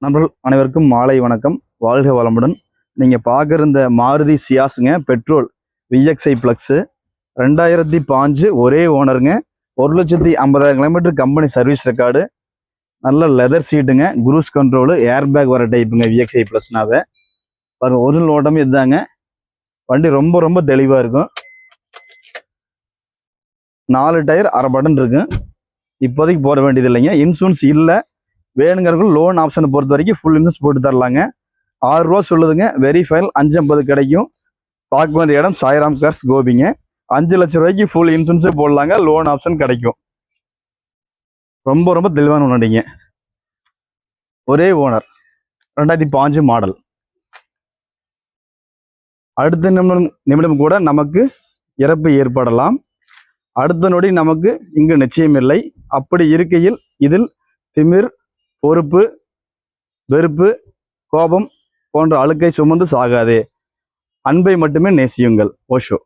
நண்பர்கள் அனைவருக்கும் மாலை வணக்கம். வாழ்க வளமுடன். நீங்கள் பார்க்குற இந்த மாருதி சியாஸுங்க, பெட்ரோல் விஎக்ஸ்ஐ ப்ளக்ஸு 2005 ஒரே ஓனருங்க. 1,50,000 கிலோமீட்டர் கம்பெனி சர்வீஸ் ரெக்கார்டு. நல்ல லெதர் சீட்டுங்க, குரூஸ் கண்ட்ரோலு, ஏர் பேக் வர டைப்புங்க. விஎக்ஸ்ஐ ப்ளஸ்னாவே பாருங்கள், ஒரிஜினல் ஓட்டமே இதுதாங்க. வண்டி ரொம்ப ரொம்ப தெளிவாக இருக்கும். 4 டயர் அரை பட்டன் இருக்குங்க. இப்போதைக்கு போட வேண்டியது இல்லைங்க. இன்சூரன்ஸ் இல்லை. வேணுங்கிறவங்க லோன் ஆப்ஷனை பொறுத்த வரைக்கும் ஃபுல் இன்சூரன்ஸ் போட்டு தரலாங்க. 6 ரூபா சொல்லுதுங்க. வெரி ஃபைனல் 550 கிடைக்கும். பார்க்க வேண்டிய இடம் சாய்ராம் கார்ஸ் கோபிங்க. 5 லட்சம் ரூபாய்க்கு ஃபுல் இன்சூரன்ஸே போடலாங்க. லோன் ஆப்ஷன் கிடைக்கும். ரொம்ப ரொம்ப தெளிவான வண்டிங்க. ஒரே ஓனர், 2005 மாடல். அடுத்த நிமிடம் கூட நமக்கு இறப்பு ஏற்படலாம். அடுத்த நொடி நமக்கு இங்கு நிச்சயம் இல்லை. அப்படி இருக்கையில் இதில் திமிர், பொறுப்பு, வெறுப்பு, கோபம் போன்ற அழுக்கை சுமந்து சாகாதே. அன்பை மட்டுமே நேசியுங்கள். ஓஷோ.